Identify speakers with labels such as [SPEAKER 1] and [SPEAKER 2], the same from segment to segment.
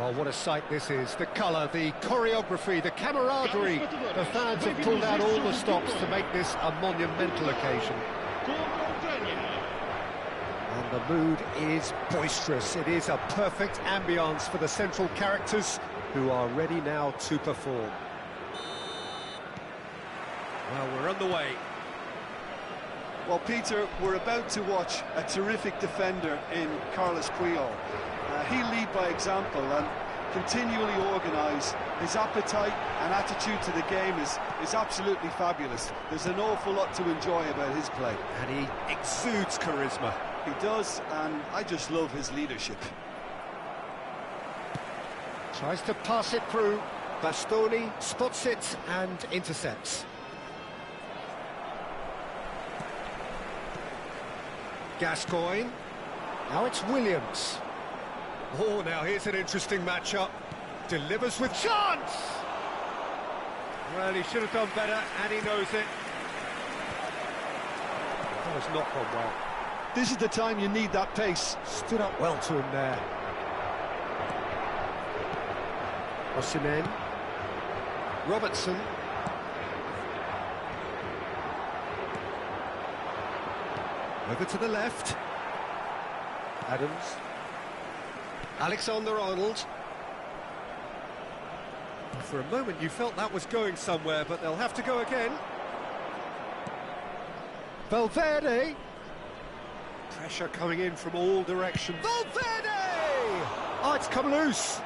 [SPEAKER 1] Well, what a sight this is. The colour, the choreography, the camaraderie. The fans have pulled out all the stops to make this a monumental occasion. And the mood is boisterous. It is a perfect ambience for the central characters who are ready now to perform. Well, we're on the way.
[SPEAKER 2] Well, Peter, we're about to watch a terrific defender in Carlos Puyol. He'll lead by example and continually organise. His appetite and attitude to the game is absolutely fabulous. There's an awful lot to enjoy about his play.
[SPEAKER 1] And he exudes charisma.
[SPEAKER 2] He does, and I just love his leadership.
[SPEAKER 1] Tries to pass it through. Bastoni spots it and intercepts. Gascoigne. Now it's Williams. Oh, now here's an interesting matchup. Delivers with chance! Well, he should have done better, and he knows it. That was not gone well.
[SPEAKER 2] This is the time you need that pace.
[SPEAKER 1] Stood up well to him there. Osimhen. Robertson. Over to the left. Adams. Alexander-Arnold. For a moment you felt that was going somewhere, but they'll have to go again. Valverde. Pressure coming in from all directions. Valverde! Oh, it's come loose.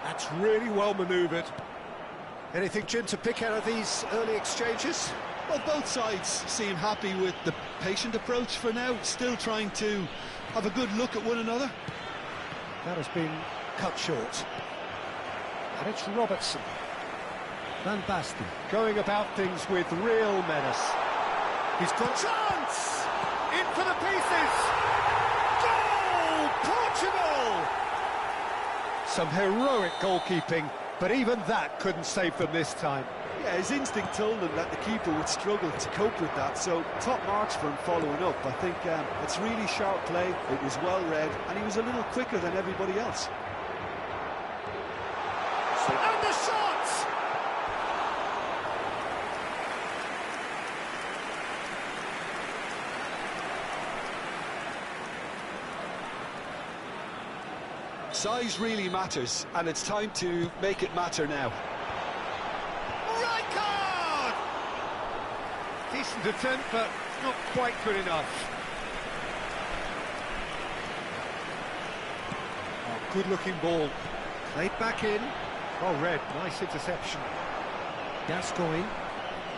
[SPEAKER 1] That's really well manoeuvred. Anything, Jim, to pick out of these early exchanges?
[SPEAKER 2] Well, both sides seem happy with the patient approach for now, still trying to have a good look at one another.
[SPEAKER 1] That has been cut short. And it's Robertson. Van Basten going about things with real menace. He's got chance! In for the pieces! Goal! Portugal! Some heroic goalkeeping, but even that couldn't save them this time.
[SPEAKER 2] Yeah, his instinct told him that the keeper would struggle to cope with that, so top marks for him following up. I think it's really sharp play, it was well read, and he was a little quicker than everybody else.
[SPEAKER 1] And the shot!
[SPEAKER 2] Size really matters, and it's time to make it matter now.
[SPEAKER 1] Decent attempt, but not quite good enough. Oh, good-looking ball. Played back in. Well read, nice interception. Gascoigne.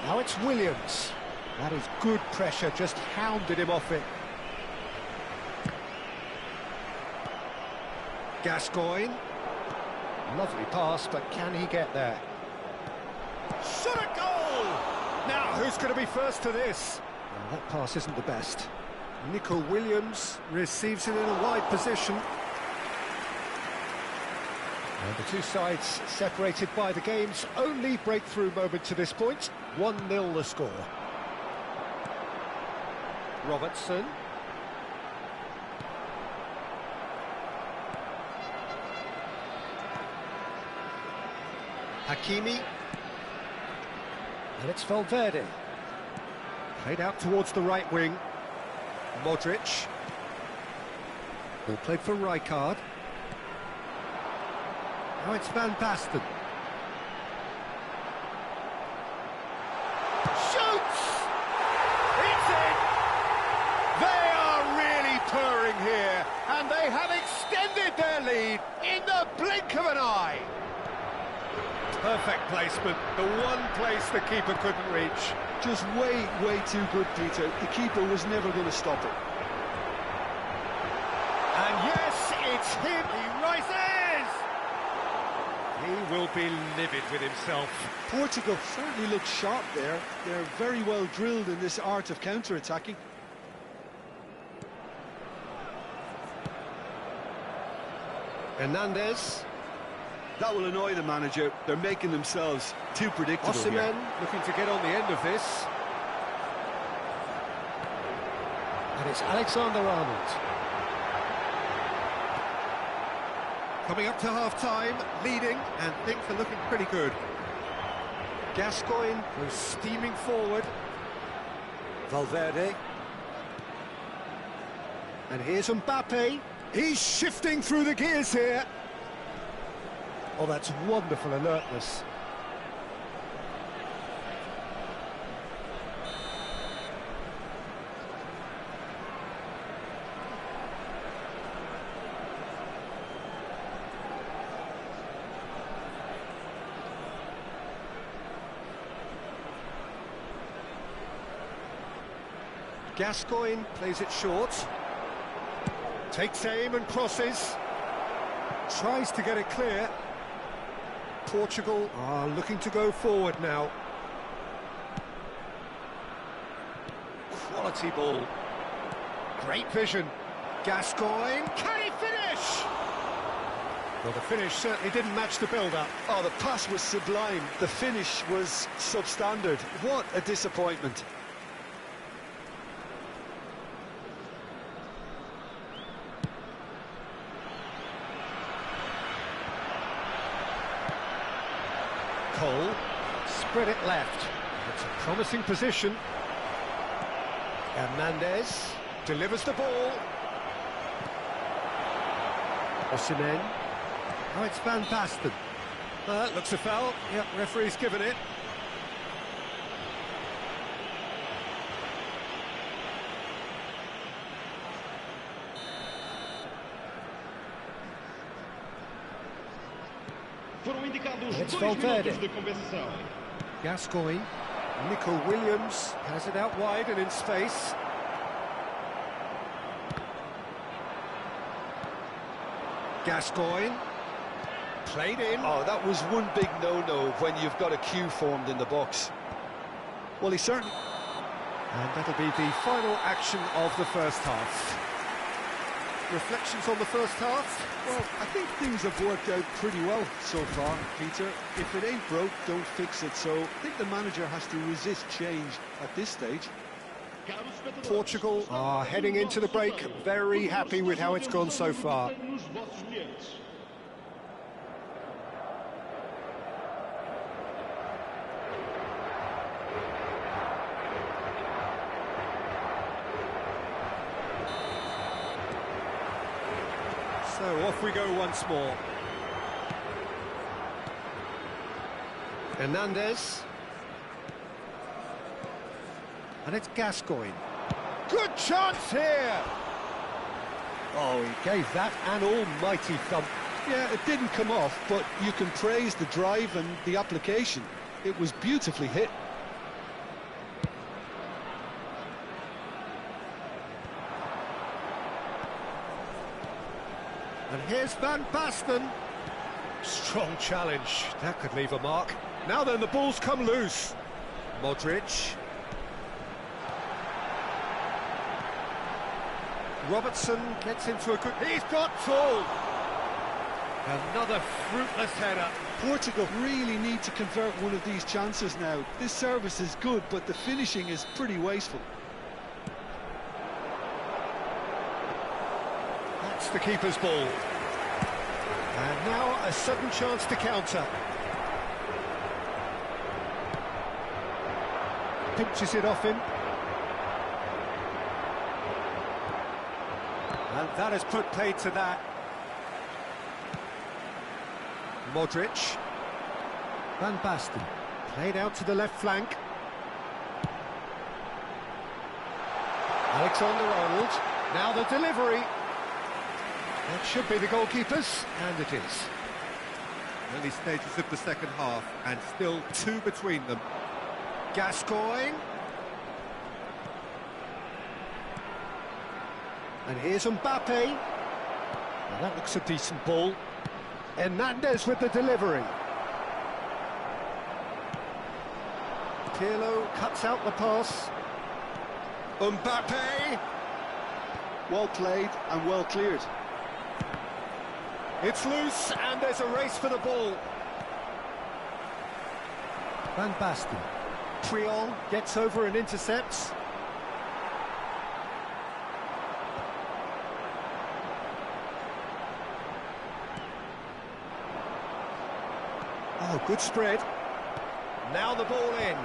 [SPEAKER 1] Now it's Williams. That is good pressure, just hounded him off it. Gascoigne. Lovely pass, but can he get there? Shot a goal! Now, who's going to be first to this? Well, that pass isn't the best. Nico Williams receives it in a wide position. And the two sides separated by the game's only breakthrough moment to this point. 1-0 the score. Robertson. Hakimi. And it's Valverde. Played out towards the right wing. Modric. Ball played for Rijkaard. Now it's Van Basten. Shoots! It's in! They are really purring here, and they have extended their lead in the blink of an eye. Perfect placement, the one place the keeper couldn't reach.
[SPEAKER 2] Just way too good, Peter. The keeper was never going to stop it.
[SPEAKER 1] And yes, it's him, he rises! He will be livid with himself.
[SPEAKER 2] Portugal certainly looked sharp there. They're very well drilled in this art of counter-attacking.
[SPEAKER 1] Hernandez.
[SPEAKER 2] That will annoy the manager. They're making themselves too predictable.
[SPEAKER 1] Osimhen looking to get on the end of this. And it's Alexander-Arnold. Coming up to half-time, leading, and things are looking pretty good. Gascoigne goes steaming forward. Valverde. And here's Mbappe. He's shifting through the gears here. Oh, that's wonderful alertness. Gascoigne plays it short. Takes aim and crosses. Tries to get it clear. Portugal are looking to go forward now. Quality ball. Great vision. Gascoigne, can he finish? Well, the finish certainly didn't match the build-up.
[SPEAKER 2] Oh, the pass was sublime. The finish was substandard. What a disappointment.
[SPEAKER 1] Cole, spread it left. It's a promising position. Hernandez delivers the ball. Osimhen. Oh, it's Van Basten. Looks a foul. Yep, referee's given it. It's Valverde. Gascoigne. Nico Williams has it out wide and in space. Gascoigne. Played in.
[SPEAKER 2] Oh, that was one big no-no when you've got a queue formed in the box. Well, he certainly...
[SPEAKER 1] And that'll be the final action of the first half. Reflections on the first half?
[SPEAKER 2] Well, I think things have worked out pretty well so far, Peter. If it ain't broke, don't fix it. So I think the manager has to resist change at this stage.
[SPEAKER 1] Portugal are heading into the break very happy with how it's gone so far. So off we go once more. Hernandez. And it's Gascoigne. Good chance here! Oh, he gave that an almighty thump.
[SPEAKER 2] Yeah, it didn't come off, but you can praise the drive and the application. It was beautifully hit.
[SPEAKER 1] And here's Van Basten. Strong challenge. That could leave a mark. Now then, the ball's come loose. Modric. Robertson gets into a good... He's got tall! Another fruitless header.
[SPEAKER 2] Portugal really need to convert one of these chances now. This service is good, but the finishing is pretty wasteful.
[SPEAKER 1] That's the keeper's ball. And now a sudden chance to counter. Pinches it off him. And that has put paid to that. Modric. Van Basten. Played out to the left flank. Alexander-Arnold. Now the delivery. That should be the goalkeepers, and it is. Early stages of the second half, and still two between them. Gascoigne. And here's Mbappe. Now that looks a decent ball. Hernandez with the delivery. Pirlo cuts out the pass. Mbappe.
[SPEAKER 2] Well played and well cleared.
[SPEAKER 1] It's loose, and there's a race for the ball. Van Basten. Puyol gets over and intercepts. Oh, good spread. Now the ball in.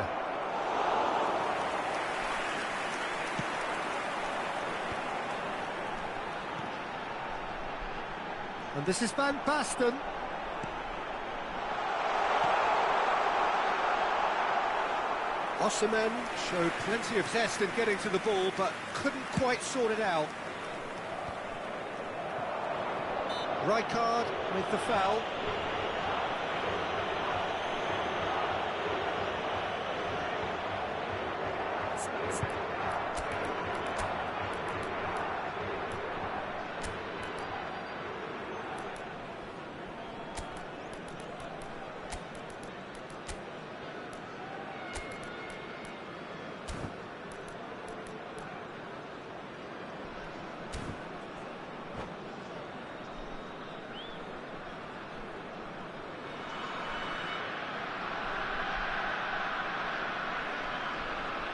[SPEAKER 1] And this is Van Basten. Osimhen showed plenty of zest in getting to the ball, but couldn't quite sort it out. Rijkaard with the foul.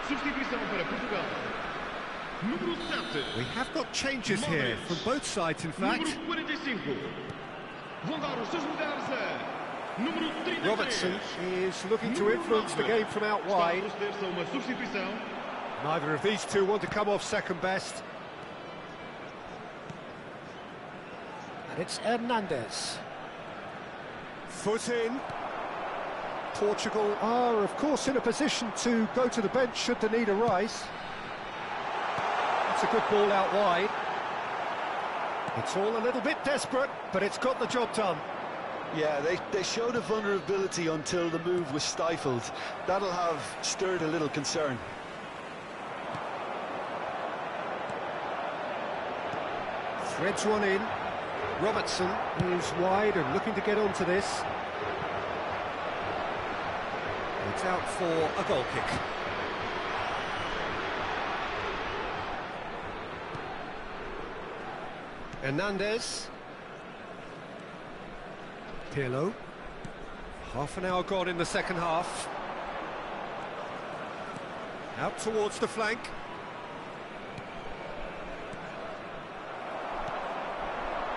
[SPEAKER 3] Substituição para Portugal. Número 7.
[SPEAKER 1] We have got changes here from both sides, in fact.
[SPEAKER 3] Número 45. Vão dar os seus lugares a número 33.
[SPEAKER 1] Robertson is looking to influence the game from out wide.
[SPEAKER 3] Está a proceder-se a uma substituição.
[SPEAKER 1] Neither of these two want to come off second best. And it's Hernandez. Foot in. Portugal are, of course, in a position to go to the bench should the need arise. That's a good ball out wide. It's all a little bit desperate, but it's got the job done.
[SPEAKER 2] Yeah, they showed a vulnerability until the move was stifled. That'll have stirred a little concern.
[SPEAKER 1] Threads one in. Robertson is wide and looking to get onto this. It's out for a goal kick. Hernandez. Pirlo. Half an hour gone in the second half. Out towards the flank.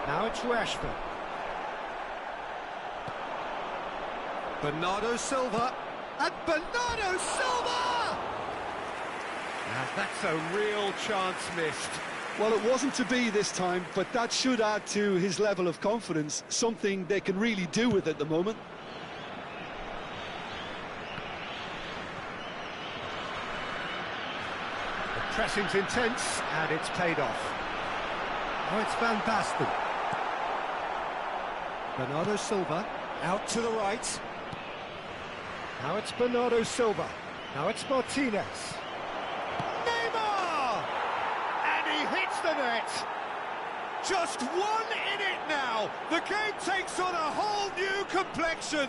[SPEAKER 1] Now it's Rashford. Bernardo Silva. And Bernardo Silva! Now that's a real chance missed.
[SPEAKER 2] Well, it wasn't to be this time, but that should add to his level of confidence, something they can really do with at the moment.
[SPEAKER 1] The pressing's intense, and it's paid off. Now it's Van Basten. Bernardo Silva, out to the right. Now it's Bernardo Silva. Now it's Martinez. Neymar! And he hits the net. Just one in it now. The game takes on a whole new complexion.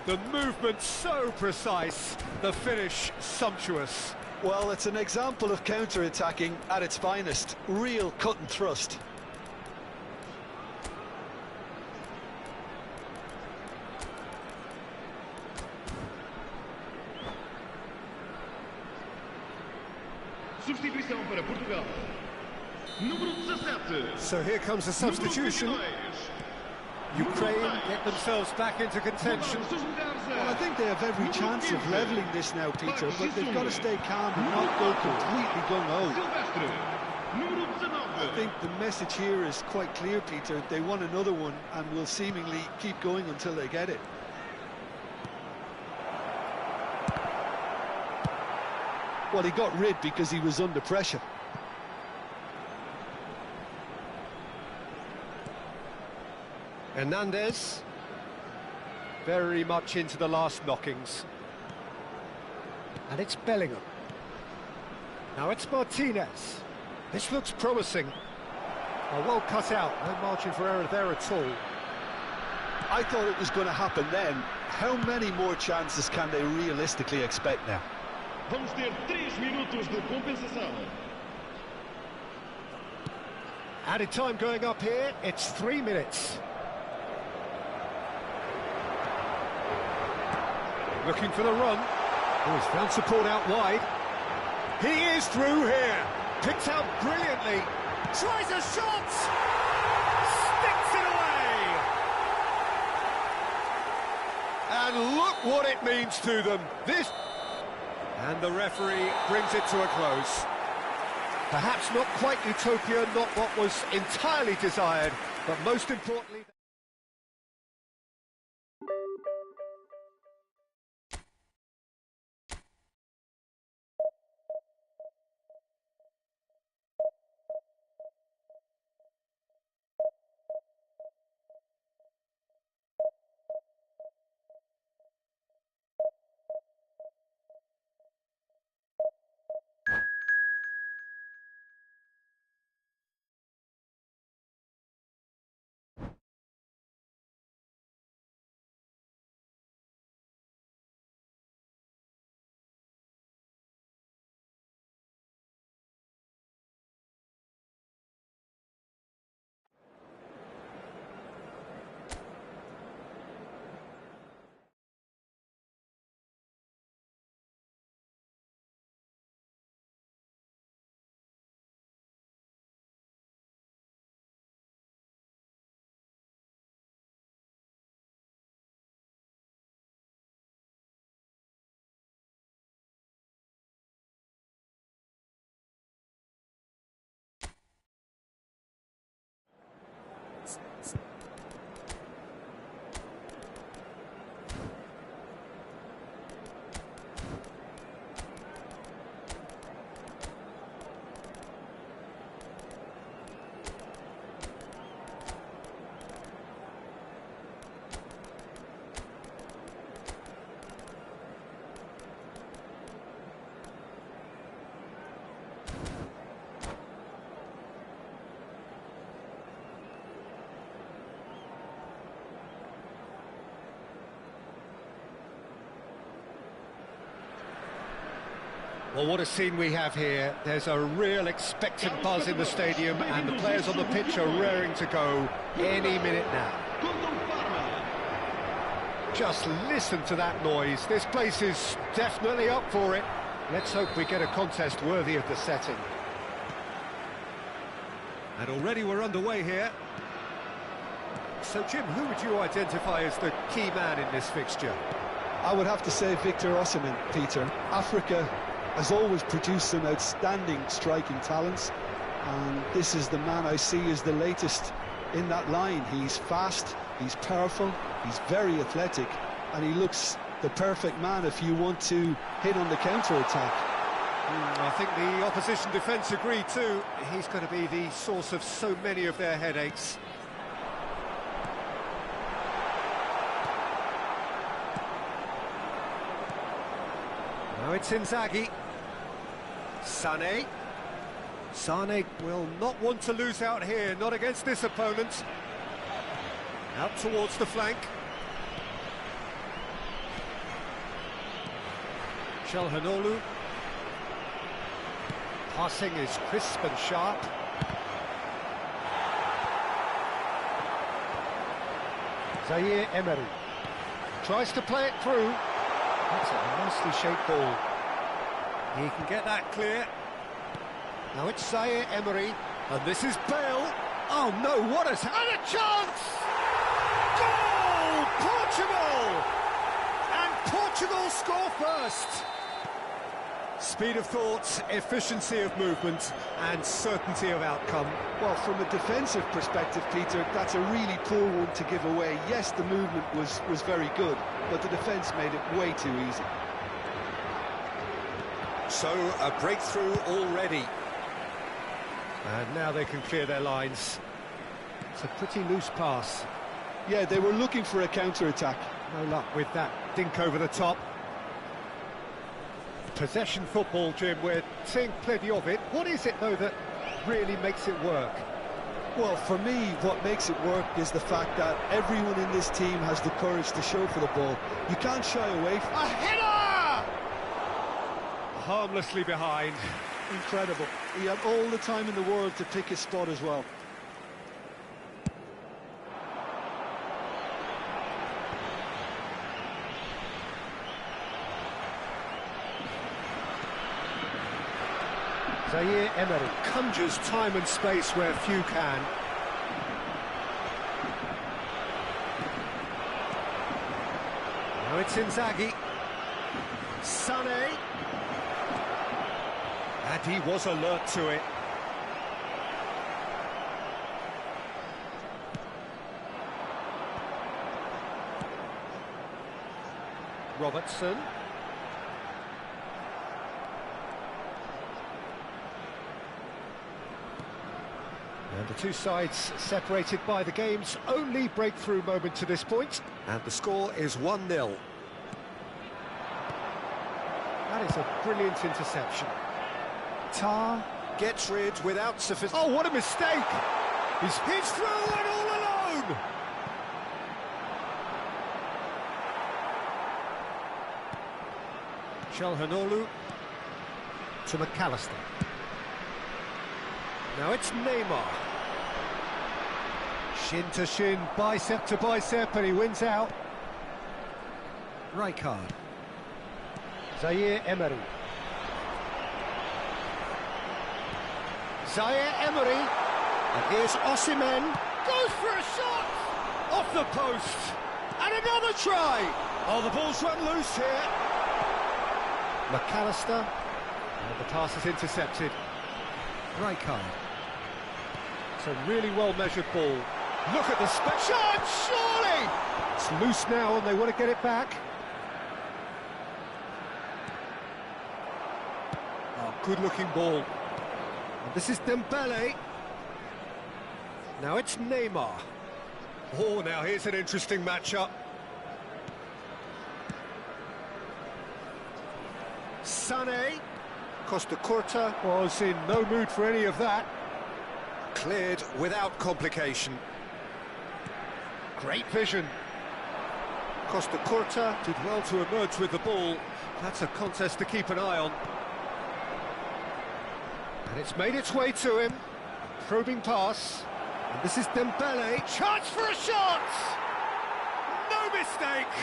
[SPEAKER 1] The movement so precise. The finish sumptuous.
[SPEAKER 2] Well, it's an example of counter-attacking at its finest. Real cut and thrust.
[SPEAKER 3] Substituição para Portugal. Número 17.
[SPEAKER 1] So here comes a substitution. Ukraine get themselves back into contention.
[SPEAKER 2] Well, I think they have every chance of levelling this now, Peter, but they've got to stay calm and not go completely gung-ho. I think the message here is quite clear, Peter. They want another one and will seemingly keep going until they get it. Well, he got rid because he was under pressure.
[SPEAKER 1] Hernandez, very much into the last knockings. And it's Bellingham. Now it's Martinez. This looks promising. Well cut out, no margin for error there at all.
[SPEAKER 2] I thought it was going to happen then. How many more chances can they realistically expect now?
[SPEAKER 3] Vamos ter 3 minutos de compensação.
[SPEAKER 1] Added time going up here, it's 3 minutes. Looking for the run. Oh, he's found support out wide. He is through here. Picked out brilliantly. Tries a shot! Sticks it away! And look what it means to them. This... And the referee brings it to a close. Perhaps not quite utopia, not what was entirely desired, but most importantly... Well, what a scene we have here. There's a real expectant buzz in the stadium, and the players on the pitch are raring to go any minute now. Just listen to that noise. This place is definitely up for it. Let's hope we get a contest worthy of the setting. And already we're underway here. So, Jim, who would you identify as the key man in this fixture?
[SPEAKER 2] I would have to say Victor Osimhen, Peter. Africa has always produced some outstanding striking talents, and this is the man I see as the latest in that line. He's fast, he's powerful, he's very athletic, and he looks the perfect man if you want to hit on the counter-attack.
[SPEAKER 1] I think the opposition defence agree too. He's going to be the source of so many of their headaches. Now it's Inzaghi. Sane will not want to lose out here, not against this opponent. Out towards the flank. Calhanoglu. Passing is crisp and sharp. Zaire Emery tries to play it through. That's a nicely shaped ball. He can get that clear. Now it's Zaire Emery, and this is Bale. Oh no, what a chance! Goal! Portugal! And Portugal score first. Speed of thought, efficiency of movement, and certainty of outcome.
[SPEAKER 2] Well, from a defensive perspective, Peter, that's a really poor one to give away. Yes, the movement was very good, but the defence made it way too easy.
[SPEAKER 1] So, a breakthrough already. And now they can clear their lines. It's a pretty loose pass.
[SPEAKER 2] Yeah, they were looking for a counter-attack.
[SPEAKER 1] No luck with that dink over the top. Possession football, Jim, we're seeing plenty of it. What is it, though, that really makes it work?
[SPEAKER 2] Well, for me, what makes it work is the fact that everyone in this team has the courage to show for the ball. You can't shy away from...
[SPEAKER 1] A header! Harmlessly behind.
[SPEAKER 2] Incredible. He had all the time in the world to pick his spot as well.
[SPEAKER 1] Zaire Emery conjures time and space where few can. Now it's Inzaghi. Sané. And he was alert to it. Robertson. And the two sides separated by the game's only breakthrough moment to this point. And the score is 1-0. That is a brilliant interception. Tar gets rid without sufficient... Oh, what a mistake! He's through and all alone! Calhanoglu to McAllister. Now it's Neymar. Shin to shin, bicep to bicep, and he wins out. Rijkaard. Zaire Emery. Zaire Emery. And here's Osimhen. Goes for a shot! Off the post. And another try! Oh, the ball's run loose here. McAllister. And the pass is intercepted. Rijkaard. It's a really well-measured ball. Look at the chance, surely! It's loose now and they want to get it back. Oh, good-looking ball. And this is Dembele. Now it's Neymar. Oh, now here's an interesting matchup. Sané. Costa Curta was in no mood for any of that. Cleared without complication. Great vision. Costa Curta did well to emerge with the ball. That's a contest to keep an eye on. And it's made its way to him. Probing pass. And this is Dembele. Chance for a shot! No mistake!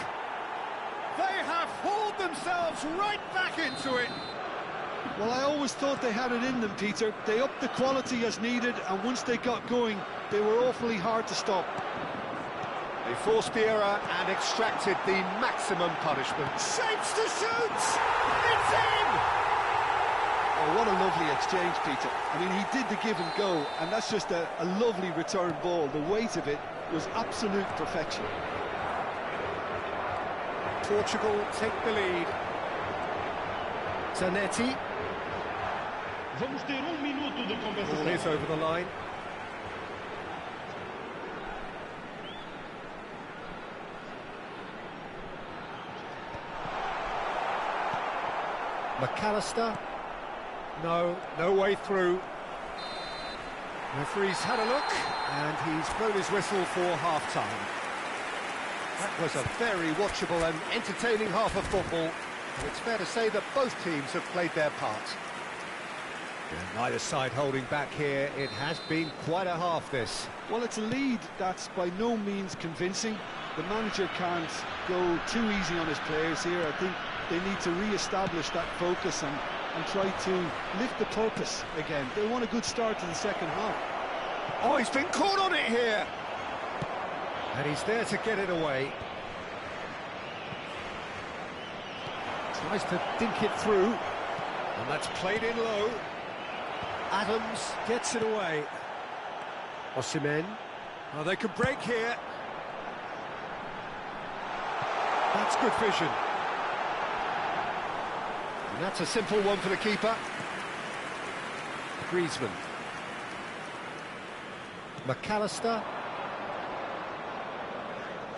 [SPEAKER 1] They have hauled themselves right back into it.
[SPEAKER 2] Well, I always thought they had it in them, Peter. They upped the quality as needed, and once they got going, they were awfully hard to stop.
[SPEAKER 1] They forced the error and extracted the maximum punishment. Shapes to shoot! It's in!
[SPEAKER 2] Oh, what a lovely exchange, Peter. I mean, he did the give and go, and that's just a lovely return ball. The weight of it was absolute perfection.
[SPEAKER 1] Portugal take the lead. Zanetti.
[SPEAKER 3] Vamos ter minuto de
[SPEAKER 1] Ball
[SPEAKER 3] compensação.
[SPEAKER 1] is over the line. McAllister. No way through. Referee's had a look, and he's blown his whistle for half-time. That was a very watchable and entertaining half of football. And it's fair to say that both teams have played their part. And neither side holding back here. It has been quite a half, this.
[SPEAKER 2] Well, it's a lead that's by no means convincing. The manager can't go too easy on his players here. I think they need to re-establish that focus and try to lift the purpose again. They want a good start to the second half.
[SPEAKER 1] Oh, he's been caught on it here! And he's there to get it away. Tries to dink it through. And that's played in low. Adams gets it away. Osimhen. Oh, they could break here. That's good vision. And that's a simple one for the keeper. Griezmann. McAllister.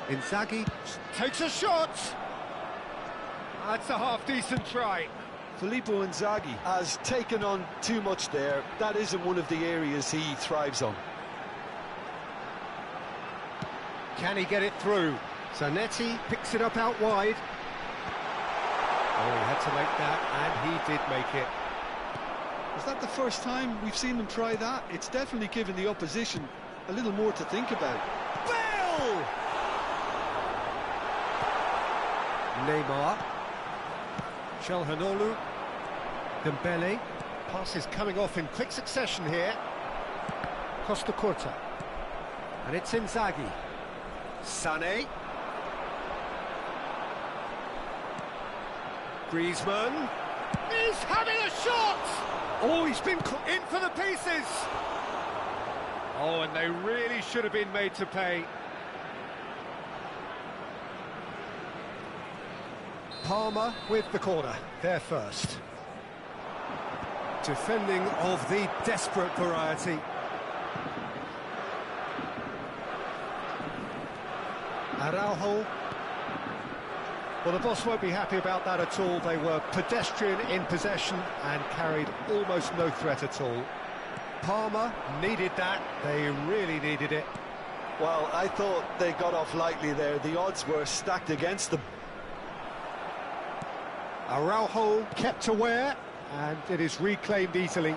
[SPEAKER 1] Inzaghi takes a shot. That's a half-decent try.
[SPEAKER 2] Filippo Inzaghi has taken on too much there. That isn't one of the areas he thrives on.
[SPEAKER 1] Can he get it through? Zanetti picks it up out wide. Oh, he had to make that, and he did make it.
[SPEAKER 2] Is that the first time we've seen them try that? It's definitely given the opposition a little more to think about.
[SPEAKER 1] Bell! Neymar. Calhanoglu. Dembele. Pass is coming off in quick succession here. Costa Curta. And it's Inzaghi. Sané. Griezmann. He's having a shot! Oh, he's been in for the pieces! Oh, and they really should have been made to pay. Palmer with the corner, there first. Defending of the desperate variety. Araujo. Well, the boss won't be happy about that at all. They were pedestrian in possession and carried almost no threat at all. Palmer needed that. They really needed it.
[SPEAKER 2] Well, I thought they got off lightly there. The odds were stacked against them.
[SPEAKER 1] Araujo kept aware, and it is reclaimed easily.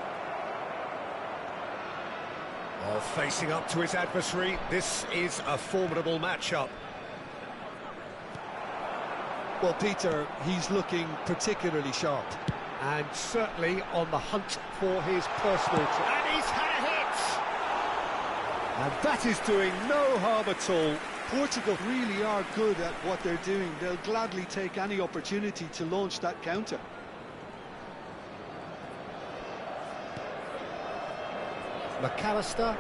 [SPEAKER 1] Oh, facing up to his adversary, this is a formidable matchup.
[SPEAKER 2] Well, Peter, he's looking particularly sharp.
[SPEAKER 1] And certainly on the hunt for his personal... And he's had a hit! And that is doing no harm at all.
[SPEAKER 2] Portugal really are good at what they're doing. They'll gladly take any opportunity to launch that counter.
[SPEAKER 1] McAllister.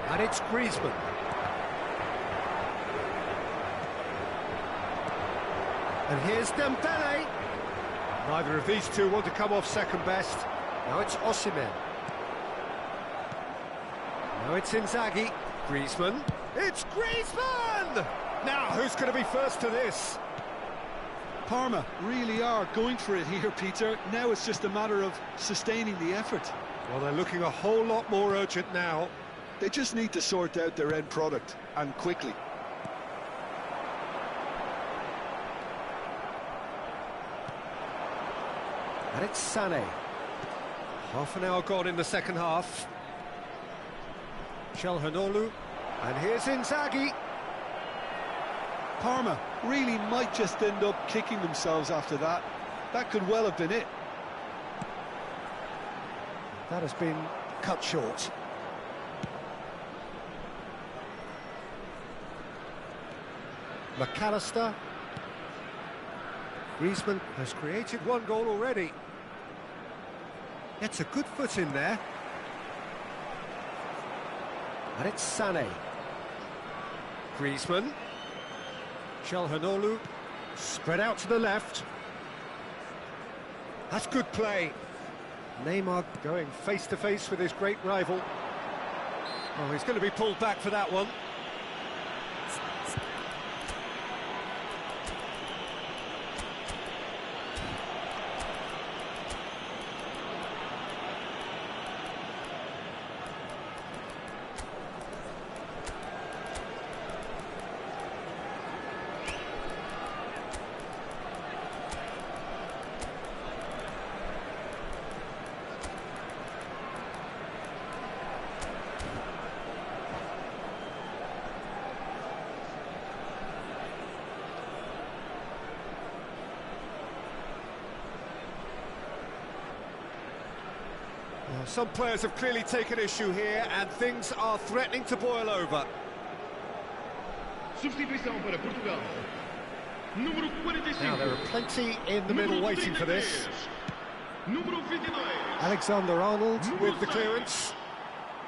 [SPEAKER 1] And it's Griezmann. And here's Dembele. Neither of these two want to come off second best. Now it's Osimhen. Now it's Inzaghi. Griezmann. It's Griezmann! Now, who's going to be first to this?
[SPEAKER 2] Parma really are going for it here, Peter. Now it's just a matter of sustaining the effort.
[SPEAKER 1] Well, they're looking a whole lot more urgent now.
[SPEAKER 2] They just need to sort out their end product, and quickly.
[SPEAKER 1] And it's Sané. Half an hour gone in the second half. Calhanoglu. And here's Inzaghi.
[SPEAKER 2] Parma really might just end up kicking themselves after that. That could well have been it.
[SPEAKER 1] That has been cut short. McAllister. Griezmann has created one goal already. It's a good foot in there. And it's Sané. Griezmann. Calhanoglu. Spread out to the left. That's good play. Neymar going face-to-face with his great rival. Oh, he's going to be pulled back for that one. Some players have clearly taken issue here, and things are threatening to boil over.
[SPEAKER 3] Substituição para Portugal. Número 45.
[SPEAKER 1] Now there are plenty in the middle waiting for this.
[SPEAKER 3] Número 22.
[SPEAKER 1] Alexander-Arnold with the clearance.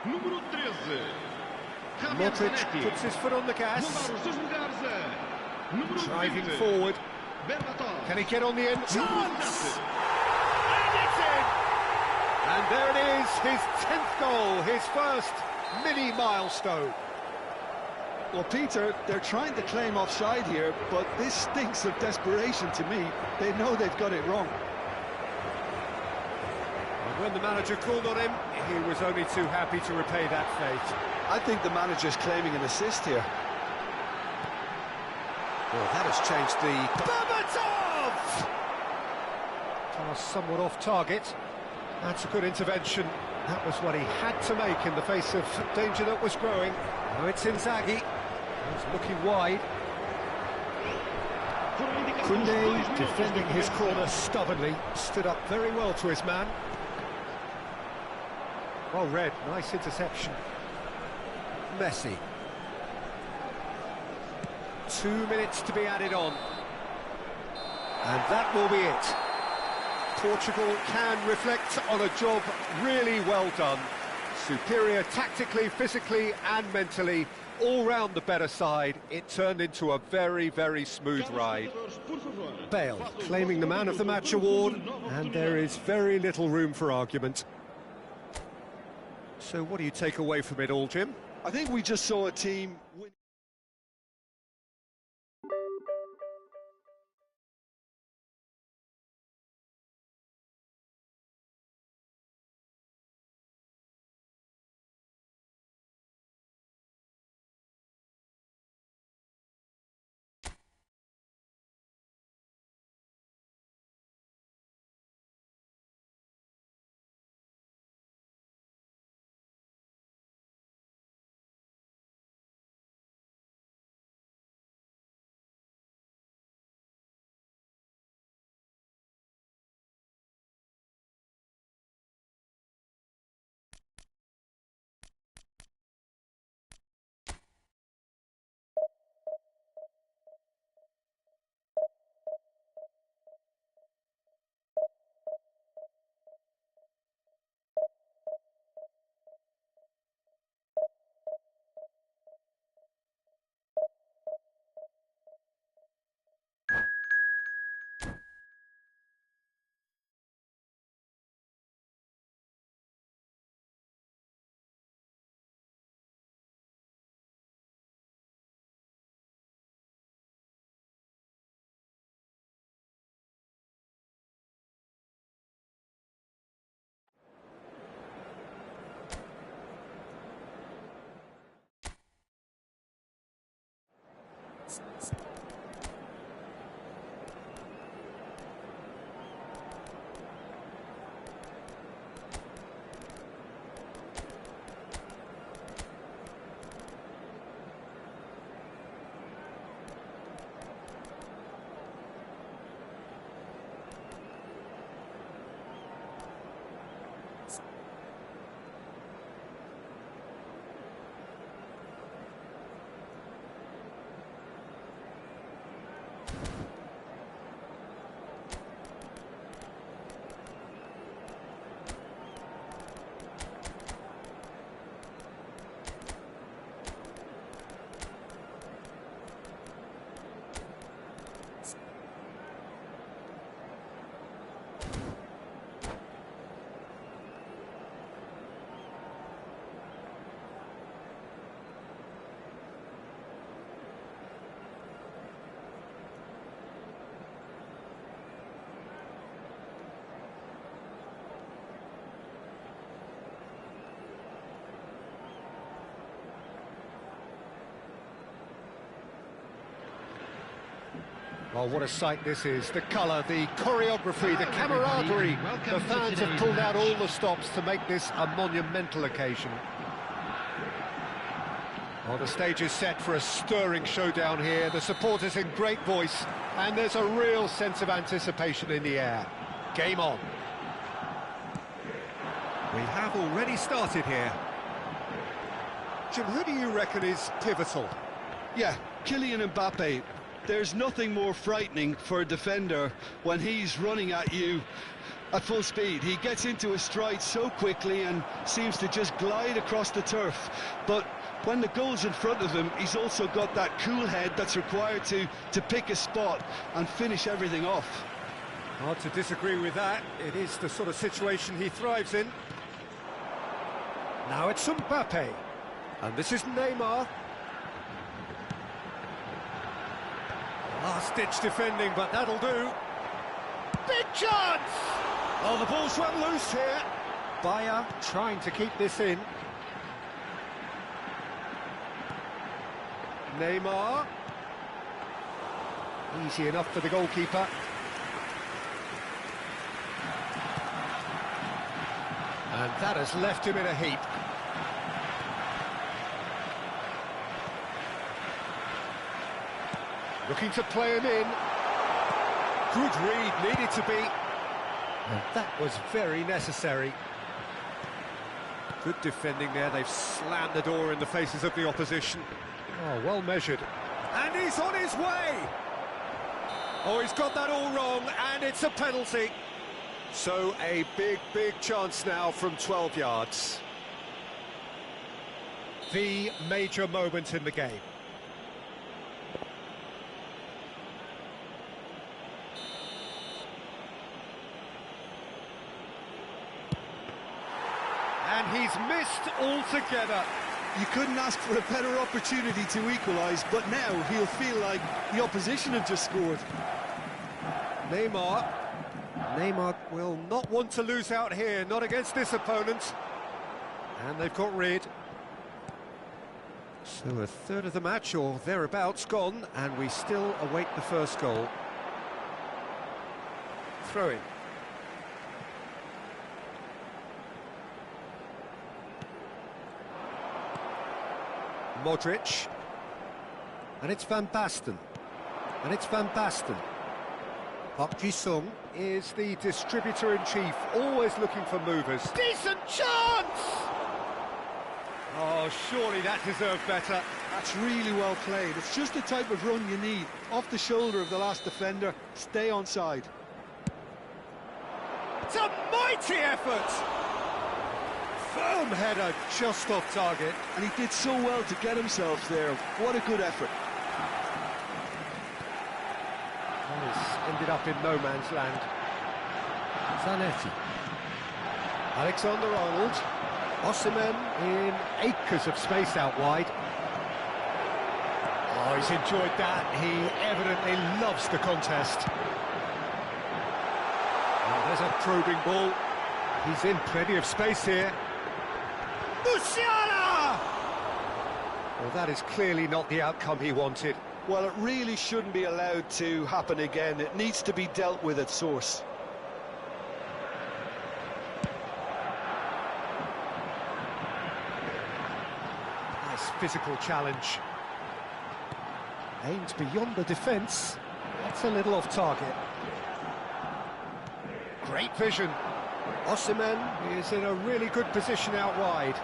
[SPEAKER 3] Número 13.
[SPEAKER 1] Modric puts his foot on the gas. Driving forward. Can he get on the end? Chance! And it's in! And there it is, his 10th goal, his first mini-milestone.
[SPEAKER 2] Well, Peter, they're trying to claim offside here, but this stinks of desperation to me. They know they've got it wrong.
[SPEAKER 1] And when the manager called on him, he was only too happy to repay that fate.
[SPEAKER 2] I think the manager's claiming an assist here.
[SPEAKER 1] Well, that has changed the... Berbatov! Pass somewhat off target. That's a good intervention. That was what he had to make in the face of danger that was growing. Now it's Inzaghi. He's looking wide. Koundé defending his corner stubbornly. Stood up very well to his man. Well read, nice interception. Messi. 2 minutes to be added on. And that will be it. Portugal can reflect on a job really well done. Superior tactically, physically and mentally, all round the better side. It turned into a very, very smooth ride. Bale claiming the Man of the Match award, and there is very little room for argument. So what do you take away from it all, Jim?
[SPEAKER 2] I think we just saw a team win.
[SPEAKER 1] Well, what a sight this is. The colour, the choreography, the camaraderie. The fans have pulled out all the stops to make this a monumental occasion. Well, the stage is set for a stirring showdown here. The supporters in great voice, and there's a real sense of anticipation in the air. Game on. We have already started here. Jim, who do you reckon is pivotal?
[SPEAKER 2] Yeah, Kylian Mbappe. There's nothing more frightening for a defender when he's running at you at full speed. He gets into a stride so quickly and seems to just glide across the turf. But when the goal's in front of him, he's also got that cool head that's required to pick a spot and finish everything off.
[SPEAKER 1] Hard to disagree with that. It is the sort of situation he thrives in. Now it's Mbappe. And this is Neymar. Last-ditch defending, but that'll do. Big chance! Oh, the ball's run loose here. Bayer trying to keep this in. Neymar. Easy enough for the goalkeeper. And that has left him in a heap. Looking to play him in. Good read, needed to be. And that was very necessary. Good defending there, they've slammed the door in the faces of the opposition. Oh, well measured. And he's on his way! Oh, he's got that all wrong, and it's a penalty. So a big, big chance now from 12 yards. The major moment in the game. And he's missed altogether.
[SPEAKER 2] You couldn't ask for a better opportunity to equalise, but now he'll feel like the opposition have just scored.
[SPEAKER 1] Neymar will not want to lose out here, not against this opponent. And they've got rid. So a third of the match, or thereabouts, gone, and we still await the first goal. Throw in. Modric. And it's Van Basten. Park Ji-sung is the distributor-in-chief, always looking for movers. Decent chance! Oh, surely that deserved better.
[SPEAKER 2] That's really well played. It's just the type of run you need. Off the shoulder of the last defender, stay onside.
[SPEAKER 1] It's a mighty effort! Firm header, just off target.
[SPEAKER 2] And he did so well to get himself there. What a good effort.
[SPEAKER 1] He's ended up in no man's land. Zanetti. Alexander-Arnold. Osimhen in acres of space out wide. Oh, he's enjoyed that. He evidently loves the contest. Oh, there's a probing ball. He's in plenty of space here. Musiala! Well, that is clearly not the outcome he wanted.
[SPEAKER 2] Well, it really shouldn't be allowed to happen again. It needs to be dealt with at source.
[SPEAKER 1] Nice physical challenge. Aimed beyond the defence. That's a little off target. Great vision. Osimhen is in a really good position out wide.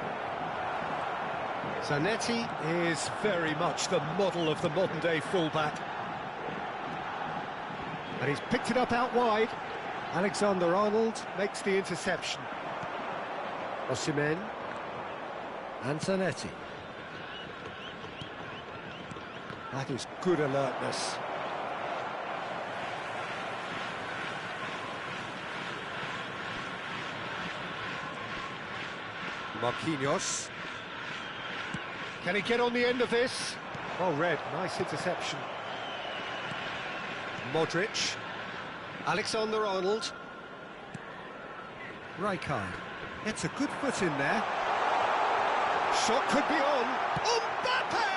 [SPEAKER 1] Zanetti is very much the model of the modern-day fullback. And he's picked it up out wide. Alexander-Arnold makes the interception. Osimhen and Zanetti. That is good alertness. Marquinhos. Can he get on the end of this? Oh, red. Nice interception. Modric. Alexander-Arnold. Rijkaard. It's a good foot in there. Shot could be on. Mbappe!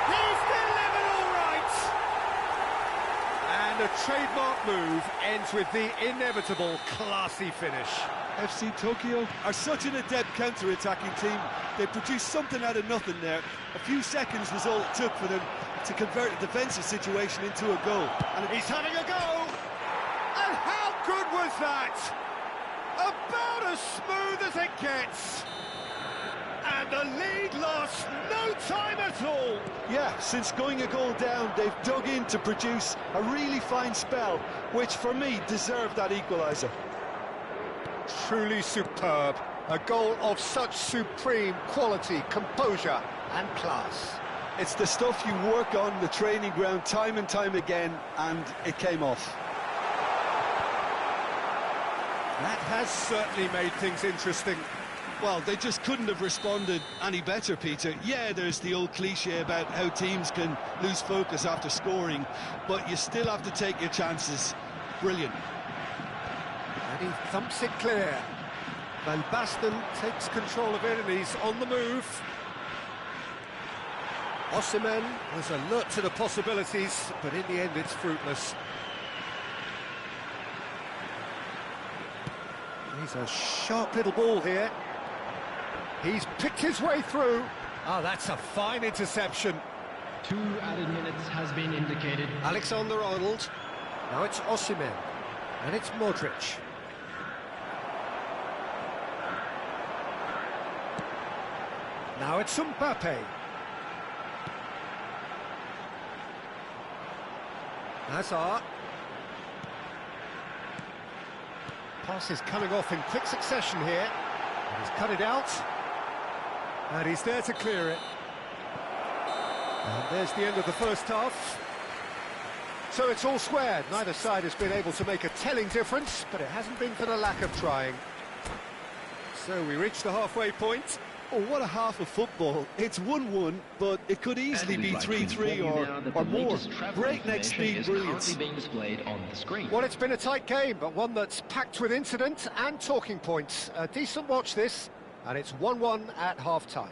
[SPEAKER 1] He's delivered all right! And a trademark move ends with the inevitable classy finish.
[SPEAKER 2] FC Tokyo are such an adept counter-attacking team. They produced something out of nothing there. A few seconds was all it took for them to convert a defensive situation into a goal.
[SPEAKER 1] And he's having a go! And how good was that? About as smooth as it gets. And the lead lost no time at all.
[SPEAKER 2] Yeah, since going a goal down, they've dug in to produce a really fine spell, which for me deserved that equaliser.
[SPEAKER 1] Truly superb. A goal of such supreme quality, composure and class.
[SPEAKER 2] It's the stuff you work on the training ground time and time again, and it came off.
[SPEAKER 1] That has certainly made things interesting.
[SPEAKER 2] Well, they just couldn't have responded any better, Peter. Yeah, there's the old cliche about how teams can lose focus after scoring, but you still have to take your chances. Brilliant.
[SPEAKER 1] And he thumps it clear. Van Basten takes control of it and he's on the move. Osimhen was alert to the possibilities, but in the end it's fruitless. He's a sharp little ball here. He's picked his way through. Oh, that's a fine interception.
[SPEAKER 4] 2 added minutes has been indicated.
[SPEAKER 1] Alexander-Arnold. Now it's Osimhen. And it's Modric. Now it's Mbappe. Hazard. Pass is coming off in quick succession here. And he's cut it out. And he's there to clear it. And there's the end of the first half. So it's all squared. Neither side has been able to make a telling difference, but it hasn't been for the lack of trying. So we reach the halfway point.
[SPEAKER 2] Oh, what a half of football. It's 1-1, but it could easily be 3-3 or more. Breakneck speed brilliance.
[SPEAKER 4] Being displayed on the screen.
[SPEAKER 1] Well, it's been a tight game, but one that's packed with incident and talking points. A decent watch this, and it's 1-1 at half-time.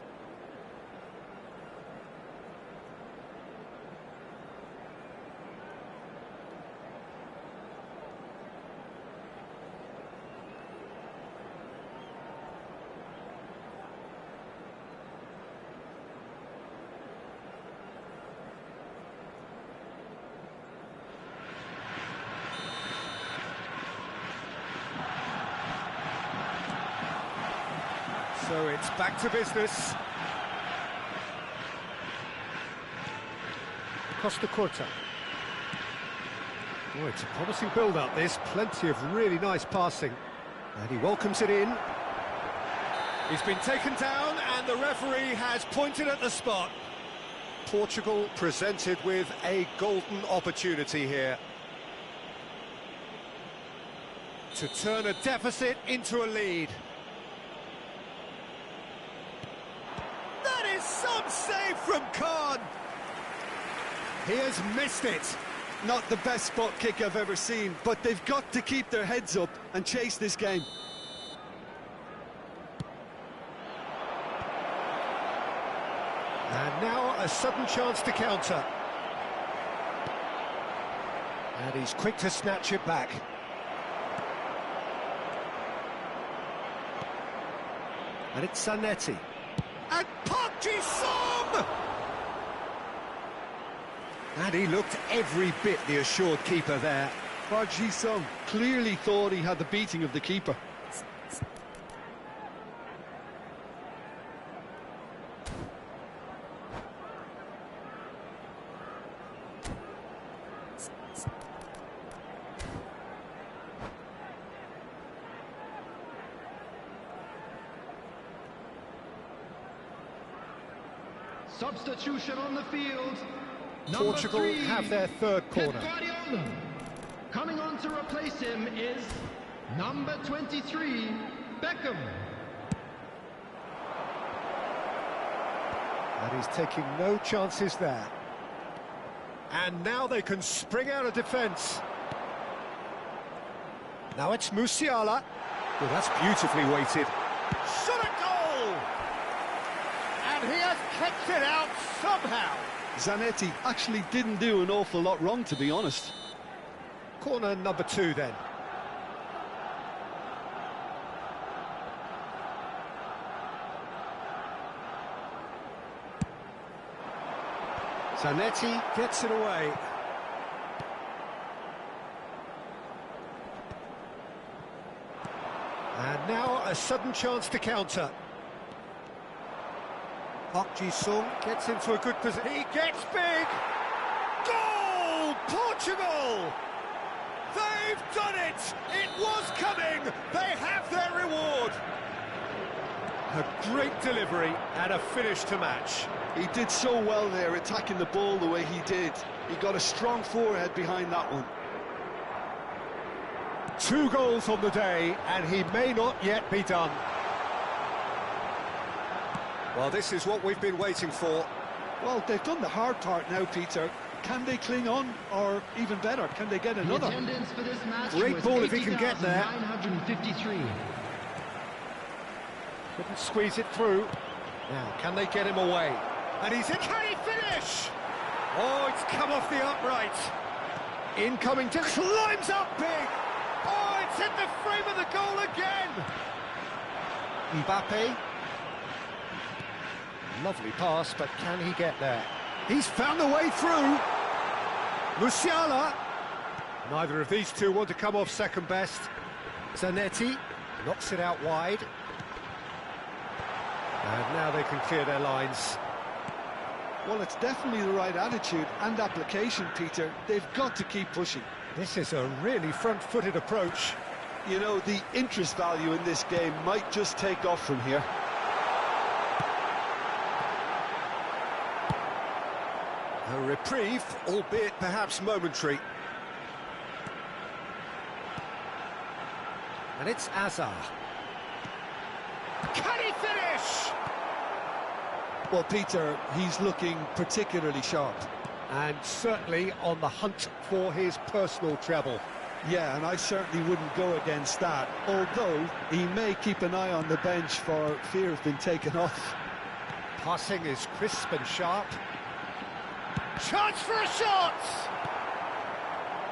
[SPEAKER 1] So it's back to business. Costa Corta. Oh, it's a promising build-up, this. Plenty of really nice passing. And he welcomes it in. He's been taken down, and the referee has pointed at the spot. Portugal presented with a golden opportunity here to turn a deficit into a lead. Some save from Khan. He has missed it.
[SPEAKER 2] Not the best spot kick I've ever seen, but they've got to keep their heads up and chase this game.
[SPEAKER 1] And now a sudden chance to counter. And he's quick to snatch it back. And it's Zanetti. And Park Ji-sung! And he looked every bit the assured keeper there.
[SPEAKER 2] Park Ji-sung clearly thought he had the beating of the keeper.
[SPEAKER 4] Substitution on the field.
[SPEAKER 1] Portugal
[SPEAKER 4] Number 3,
[SPEAKER 1] have their third corner.
[SPEAKER 4] Guardiola. Coming on to replace him is number 23, Beckham.
[SPEAKER 1] And he's taking no chances there. And now they can spring out of defence. Now it's Musiala. Well, that's beautifully weighted. Shot a goal! And he has kept it out somehow.
[SPEAKER 2] Zanetti actually didn't do an awful lot wrong, to be honest.
[SPEAKER 1] Corner number 2 then. Zanetti gets it away. And now a sudden chance to counter. Park Ji-sung gets into a good position. He gets big! Goal! Portugal! They've done it! It was coming! They have their reward! A great delivery and a finish to match.
[SPEAKER 2] He did so well there, attacking the ball the way he did. He got a strong forehead behind that one.
[SPEAKER 1] 2 goals on the day, and he may not yet be done. Well, this is what we've been waiting for.
[SPEAKER 2] Well, they've done the hard part now, Peter. Can they cling on, or even better, can they get another?
[SPEAKER 4] The attendance for this match
[SPEAKER 1] Great
[SPEAKER 4] was
[SPEAKER 1] ball if he can get there.
[SPEAKER 4] 953.
[SPEAKER 1] Couldn't squeeze it through. Now, can they get him away? And he's in. Can he finish? Oh, it's come off the upright. Incoming to climbs up big. Oh, it's hit the frame of the goal again. Mbappe. Lovely pass, but can he get there? He's found the way through. Musiala. Neither of these two want to come off second best. Zanetti knocks it out wide. And now they can clear their lines.
[SPEAKER 2] Well, it's definitely the right attitude and application, Peter. They've got to keep pushing.
[SPEAKER 1] This is a really front-footed approach.
[SPEAKER 2] You know, the interest value in this game might just take off from here.
[SPEAKER 1] A reprieve, albeit perhaps momentary. And it's Azar. Can he finish?
[SPEAKER 2] Well, Peter, he's looking particularly sharp.
[SPEAKER 1] And certainly on the hunt for his personal treble.
[SPEAKER 2] Yeah, and I certainly wouldn't go against that, although he may keep an eye on the bench for fear of being taken off.
[SPEAKER 1] Passing is crisp and sharp. Chance for a shot!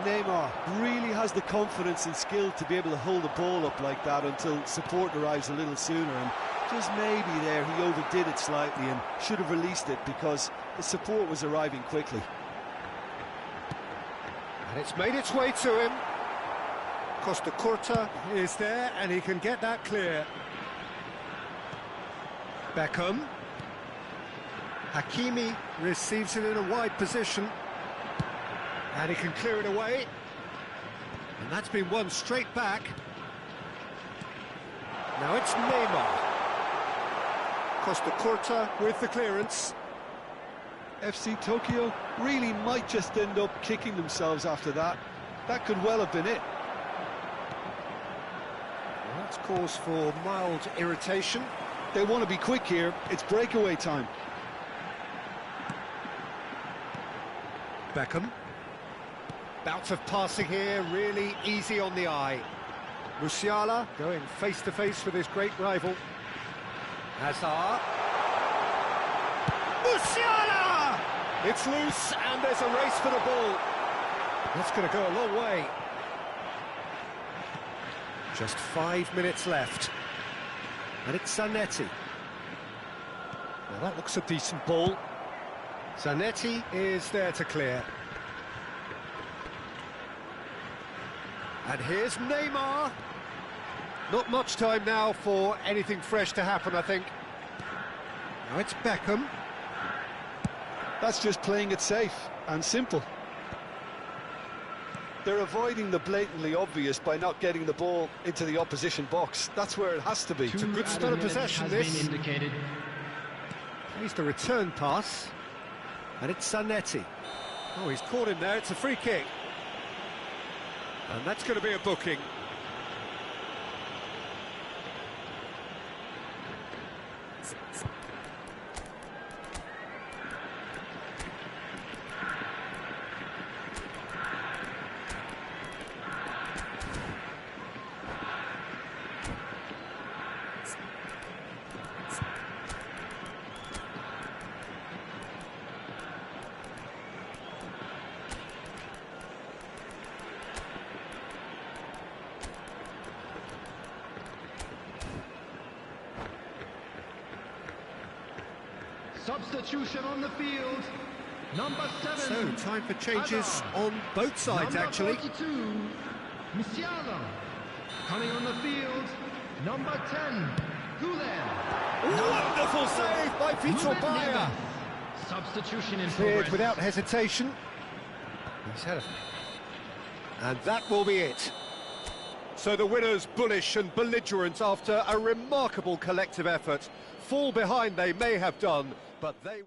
[SPEAKER 2] Neymar really has the confidence and skill to be able to hold the ball up like that until support arrives a little sooner, and just maybe there he overdid it slightly and should have released it because the support was arriving quickly.
[SPEAKER 1] And it's made its way to him. Costa Curta is there and he can get that clear. Beckham. Hakimi receives it in a wide position. And he can clear it away. And that's been won straight back. Now it's Neymar. Costa Curta with the clearance.
[SPEAKER 2] FC Tokyo really might just end up kicking themselves after that. That could well have been it.
[SPEAKER 1] Well, that's cause for mild irritation.
[SPEAKER 2] They want to be quick here. It's breakaway time.
[SPEAKER 1] Beckham. Bout of passing here, really easy on the eye. Musiala going face-to-face with his great rival. Hazard. Musiala! It's loose and there's a race for the ball. That's going to go a long way. Just 5 minutes left. And it's Zanetti. Now that looks a decent ball. Zanetti is there to clear. And here's Neymar. Not much time now for anything fresh to happen, I think. Now it's Beckham.
[SPEAKER 2] That's just playing it safe and simple. They're avoiding the blatantly obvious by not getting the ball into the opposition box. That's where it has to be.
[SPEAKER 1] It's a good spell of possession, this.
[SPEAKER 4] Indicated.
[SPEAKER 1] Here's the return pass. And it's Zanetti. Oh, he's caught him there. It's a free kick. And that's going to be a booking.
[SPEAKER 4] Substitution on the field. Number 7.
[SPEAKER 1] So, time for changes
[SPEAKER 4] Hazard.
[SPEAKER 1] on both sides,
[SPEAKER 4] Number
[SPEAKER 1] actually.
[SPEAKER 4] 42, Musiala. Coming on the field, number 10, Gulen.
[SPEAKER 1] Wonderful save by Vitor Bayer.
[SPEAKER 4] Substitution in
[SPEAKER 1] Cleared
[SPEAKER 4] progress.
[SPEAKER 1] without hesitation. He's had a... And that will be it. So the winners bullish and belligerent after a remarkable collective effort. Fall behind they may have done, but they...